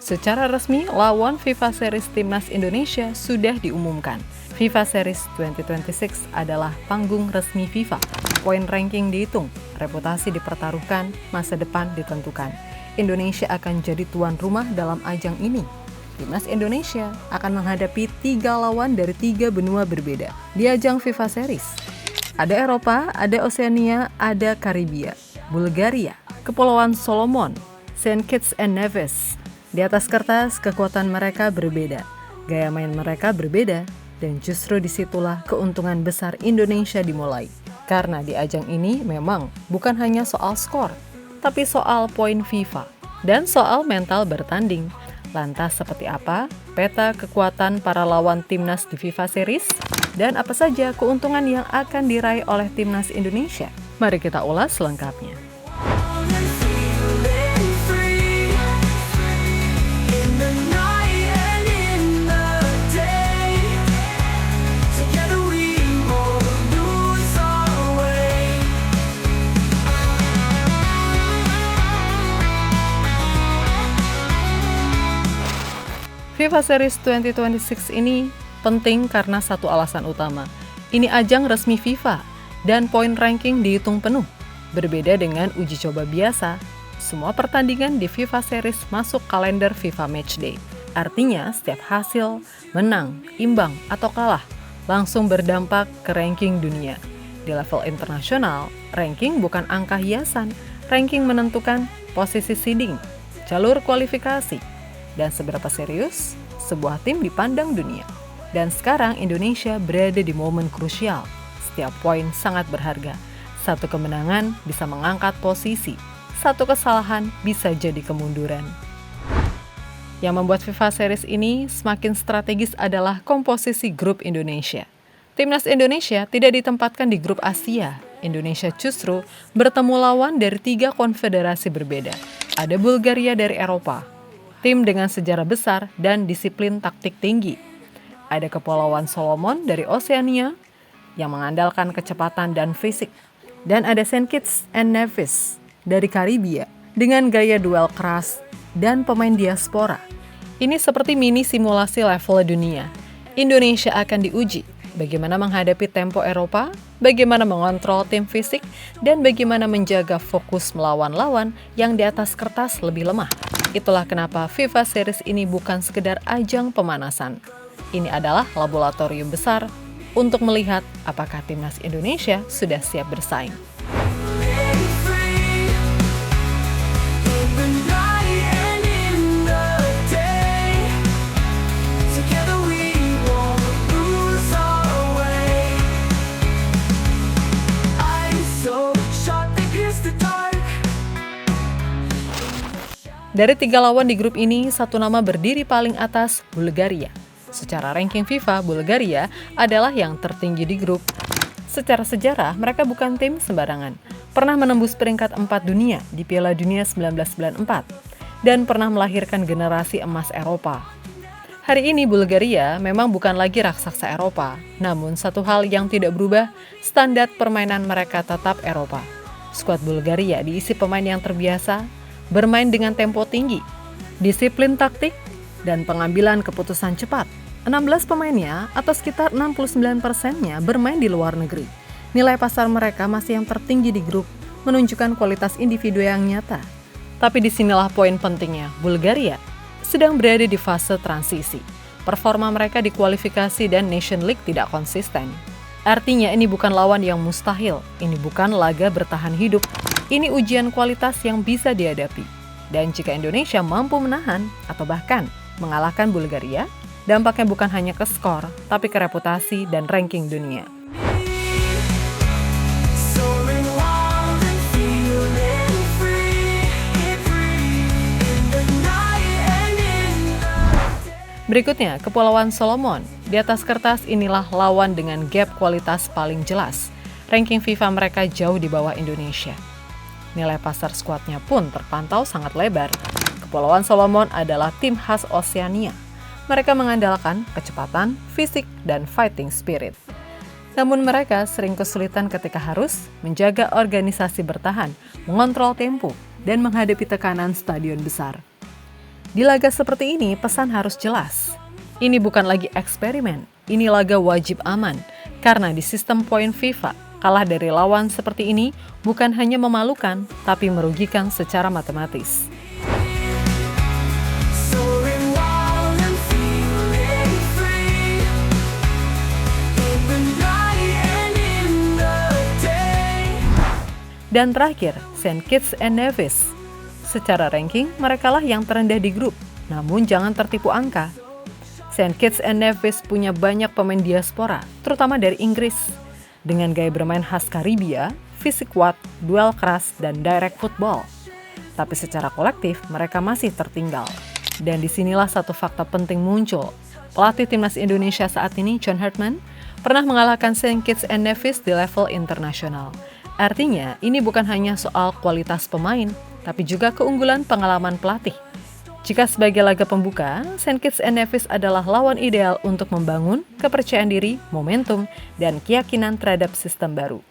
Secara resmi, lawan FIFA Series Timnas Indonesia sudah diumumkan. FIFA Series 2026 adalah panggung resmi FIFA. Poin ranking dihitung, reputasi dipertaruhkan, masa depan ditentukan. Indonesia akan jadi tuan rumah dalam ajang ini. Timnas Indonesia akan menghadapi 3 lawan dari 3 benua berbeda di ajang FIFA Series. Ada Eropa, ada Oseania, ada Karibia, Bulgaria, Kepulauan Solomon, Saint Kitts and Nevis. Di atas kertas, kekuatan mereka berbeda, gaya main mereka berbeda, dan justru disitulah keuntungan besar Indonesia dimulai. Karena di ajang ini memang bukan hanya soal skor, tapi soal poin FIFA dan soal mental bertanding. Lantas seperti apa peta kekuatan para lawan timnas di FIFA Series? Dan apa saja keuntungan yang akan diraih oleh timnas Indonesia? Mari kita ulas selengkapnya. FIFA Series 2026 ini penting karena satu alasan utama. Ini ajang resmi FIFA dan poin ranking dihitung penuh. Berbeda dengan uji coba biasa, semua pertandingan di FIFA Series masuk kalender FIFA Matchday. Artinya setiap hasil, menang, imbang, atau kalah langsung berdampak ke ranking dunia. Di level internasional, ranking bukan angka hiasan, ranking menentukan posisi seeding, jalur kualifikasi, dan seberapa serius sebuah tim dipandang dunia. Dan sekarang Indonesia berada di momen krusial. Setiap poin sangat berharga. Satu kemenangan bisa mengangkat posisi. Satu kesalahan bisa jadi kemunduran. Yang membuat FIFA Series ini semakin strategis adalah komposisi grup Indonesia. Timnas Indonesia tidak ditempatkan di grup Asia. Indonesia justru bertemu lawan dari 3 konfederasi berbeda. Ada Bulgaria dari Eropa, tim dengan sejarah besar dan disiplin taktik tinggi. Ada Kepulauan Solomon dari Oseania yang mengandalkan kecepatan dan fisik. Dan ada Saint Kitts and Nevis dari Karibia dengan gaya duel keras dan pemain diaspora. Ini seperti mini simulasi level dunia. Indonesia akan diuji bagaimana menghadapi tempo Eropa, bagaimana mengontrol tim fisik, dan bagaimana menjaga fokus melawan lawan yang di atas kertas lebih lemah. Itulah kenapa FIFA Series ini bukan sekedar ajang pemanasan. Ini adalah laboratorium besar untuk melihat apakah timnas Indonesia sudah siap bersaing. Dari 3 lawan di grup ini, satu nama berdiri paling atas, Bulgaria. Secara ranking FIFA, Bulgaria adalah yang tertinggi di grup. Secara sejarah, mereka bukan tim sembarangan. Pernah menembus peringkat 4 dunia di Piala Dunia 1994 dan pernah melahirkan generasi emas Eropa. Hari ini Bulgaria memang bukan lagi raksasa Eropa, namun satu hal yang tidak berubah, standar permainan mereka tetap Eropa. Skuad Bulgaria diisi pemain yang terbiasa bermain dengan tempo tinggi, disiplin taktik, dan pengambilan keputusan cepat. 16 pemainnya atau sekitar 69%-nya bermain di luar negeri. Nilai pasar mereka masih yang tertinggi di grup, menunjukkan kualitas individu yang nyata. Tapi disinilah poin pentingnya, Bulgaria sedang berada di fase transisi. Performa mereka di kualifikasi dan Nation League tidak konsisten. Artinya ini bukan lawan yang mustahil, ini bukan laga bertahan hidup. Ini ujian kualitas yang bisa dihadapi. Dan jika Indonesia mampu menahan atau bahkan mengalahkan Bulgaria, dampaknya bukan hanya ke skor, tapi ke reputasi dan ranking dunia. Berikutnya, Kepulauan Solomon. Di atas kertas inilah lawan dengan gap kualitas paling jelas. Ranking FIFA mereka jauh di bawah Indonesia. Nilai pasar skuadnya pun terpantau sangat lebar. Kepulauan Solomon adalah tim khas Oseania. Mereka mengandalkan kecepatan, fisik, dan fighting spirit. Namun mereka sering kesulitan ketika harus menjaga organisasi bertahan, mengontrol tempo, dan menghadapi tekanan stadion besar. Di laga seperti ini, pesan harus jelas. Ini bukan lagi eksperimen, ini laga wajib aman. Karena di sistem poin FIFA, kalah dari lawan seperti ini bukan hanya memalukan, tapi merugikan secara matematis. Dan terakhir, St. Kitts and Nevis. Secara ranking, merekalah yang terendah di grup, namun jangan tertipu angka. St. Kitts and Nevis punya banyak pemain diaspora, terutama dari Inggris. Dengan gaya bermain khas Karibia, fisik kuat, duel keras, dan direct football. Tapi secara kolektif, mereka masih tertinggal. Dan disinilah satu fakta penting muncul. Pelatih timnas Indonesia saat ini, John Hartman, pernah mengalahkan St. Kitts and Nevis di level internasional. Artinya, ini bukan hanya soal kualitas pemain, tapi juga keunggulan pengalaman pelatih. Jika sebagai laga pembuka, St. Kitts and Nevis adalah lawan ideal untuk membangun kepercayaan diri, momentum, dan keyakinan terhadap sistem baru.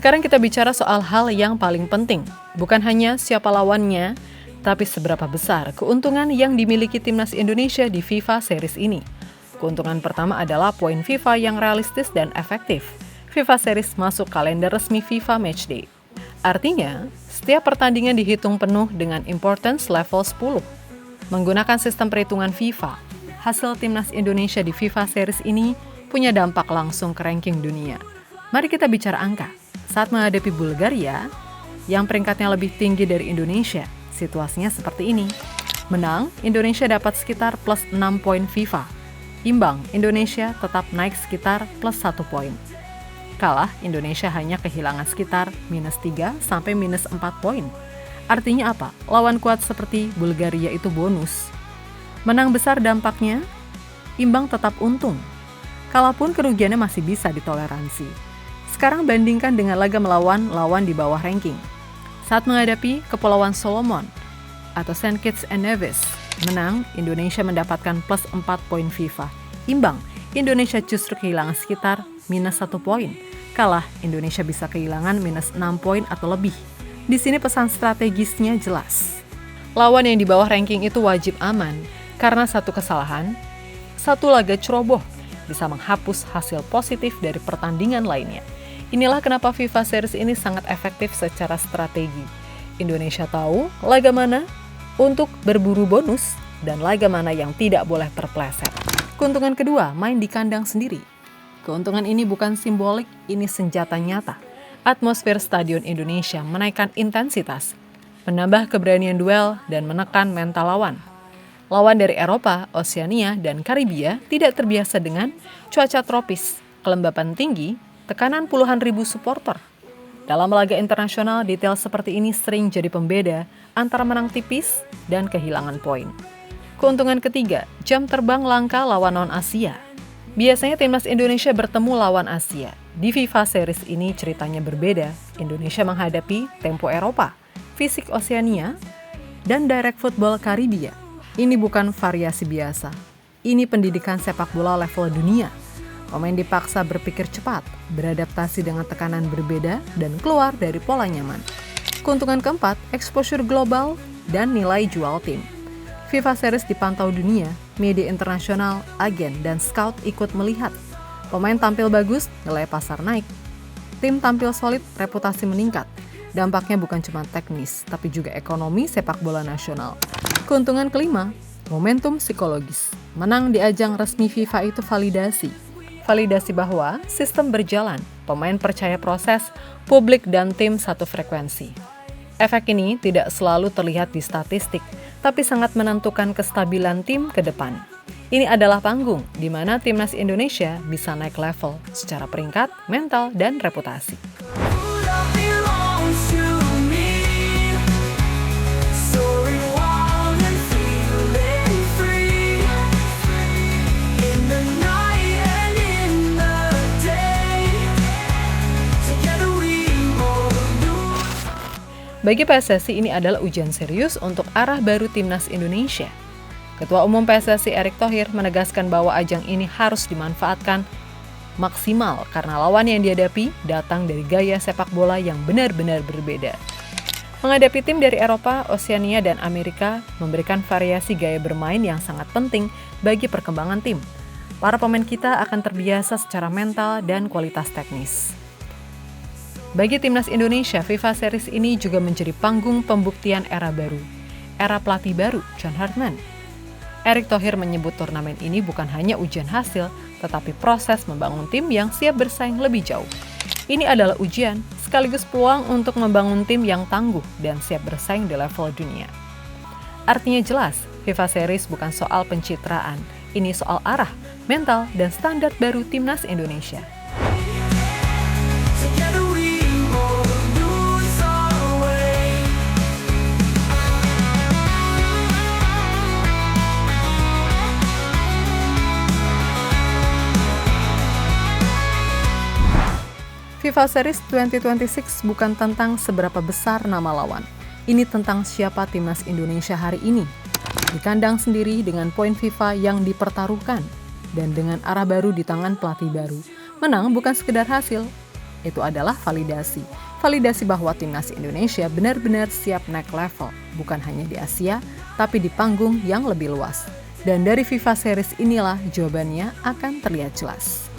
Sekarang kita bicara soal hal yang paling penting, bukan hanya siapa lawannya, tapi seberapa besar keuntungan yang dimiliki timnas Indonesia di FIFA Series ini. Keuntungan pertama adalah poin FIFA yang realistis dan efektif. FIFA Series masuk kalender resmi FIFA Matchday. Artinya, setiap pertandingan dihitung penuh dengan importance level 10. Menggunakan sistem perhitungan FIFA, hasil timnas Indonesia di FIFA Series ini punya dampak langsung ke ranking dunia. Mari kita bicara angka. Saat menghadapi Bulgaria, yang peringkatnya lebih tinggi dari Indonesia, situasinya seperti ini. Menang, Indonesia dapat sekitar plus 6 poin FIFA. Imbang, Indonesia tetap naik sekitar plus 1 poin. Kalah, Indonesia hanya kehilangan sekitar minus 3 sampai minus 4 poin. Artinya apa? Lawan kuat seperti Bulgaria itu bonus. Menang besar dampaknya, imbang tetap untung. Kalaupun kerugiannya masih bisa ditoleransi. Sekarang bandingkan dengan laga melawan lawan di bawah ranking. Saat menghadapi Kepulauan Solomon atau St. Kitts and Nevis, menang, Indonesia mendapatkan plus 4 poin FIFA. Imbang, Indonesia justru kehilangan sekitar minus 1 poin. Kalah, Indonesia bisa kehilangan minus 6 poin atau lebih. Di sini pesan strategisnya jelas. Lawan yang di bawah ranking itu wajib aman, karena satu kesalahan, satu laga ceroboh bisa menghapus hasil positif dari pertandingan lainnya. Inilah kenapa FIFA Series ini sangat efektif secara strategi. Indonesia tahu laga mana untuk berburu bonus dan laga mana yang tidak boleh terpleset. Keuntungan kedua, main di kandang sendiri. Keuntungan ini bukan simbolik, ini senjata nyata. Atmosfer Stadion Indonesia menaikkan intensitas, menambah keberanian duel, dan menekan mental lawan. Lawan dari Eropa, Oseania, dan Karibia tidak terbiasa dengan cuaca tropis, kelembapan tinggi, tekanan puluhan ribu supporter. Dalam laga internasional, detail seperti ini sering jadi pembeda antara menang tipis dan kehilangan poin. Keuntungan ketiga, jam terbang langka lawan non-Asia. Biasanya timnas Indonesia bertemu lawan Asia. Di FIFA Series ini ceritanya berbeda. Indonesia menghadapi tempo Eropa, fisik Oseania, dan direct football Karibia. Ini bukan variasi biasa. Ini pendidikan sepak bola level dunia. Pemain dipaksa berpikir cepat, beradaptasi dengan tekanan berbeda, dan keluar dari pola nyaman. Keuntungan keempat, exposure global dan nilai jual tim. FIFA Series dipantau dunia, media internasional, agen, dan scout ikut melihat. Pemain tampil bagus, nilai pasar naik. Tim tampil solid, reputasi meningkat. Dampaknya bukan cuma teknis, tapi juga ekonomi sepak bola nasional. Keuntungan kelima, momentum psikologis. Menang di ajang resmi FIFA itu validasi. Validasi bahwa sistem berjalan, pemain percaya proses, publik dan tim satu frekuensi. Efek ini tidak selalu terlihat di statistik, tapi sangat menentukan kestabilan tim ke depan. Ini adalah panggung di mana timnas Indonesia bisa naik level secara peringkat, mental, dan reputasi. Bagi PSSI ini adalah ujian serius untuk arah baru timnas Indonesia. Ketua Umum PSSI Erick Thohir menegaskan bahwa ajang ini harus dimanfaatkan maksimal karena lawan yang dihadapi datang dari gaya sepak bola yang benar-benar berbeda. Menghadapi tim dari Eropa, Oseania, dan Amerika memberikan variasi gaya bermain yang sangat penting bagi perkembangan tim. Para pemain kita akan terbiasa secara mental dan kualitas teknis. Bagi timnas Indonesia, FIFA Series ini juga menjadi panggung pembuktian era baru, era pelatih baru John Hartman. Erick Thohir menyebut turnamen ini bukan hanya ujian hasil, tetapi proses membangun tim yang siap bersaing lebih jauh. Ini adalah ujian, sekaligus peluang untuk membangun tim yang tangguh dan siap bersaing di level dunia. Artinya jelas, FIFA Series bukan soal pencitraan, ini soal arah, mental, dan standar baru timnas Indonesia. FIFA Series 2026 bukan tentang seberapa besar nama lawan. Ini tentang siapa timnas Indonesia hari ini. Di kandang sendiri dengan poin FIFA yang dipertaruhkan dan dengan arah baru di tangan pelatih baru. Menang bukan sekedar hasil, itu adalah validasi. Validasi bahwa timnas Indonesia benar-benar siap naik level, bukan hanya di Asia, tapi di panggung yang lebih luas. Dan dari FIFA Series inilah jawabannya akan terlihat jelas.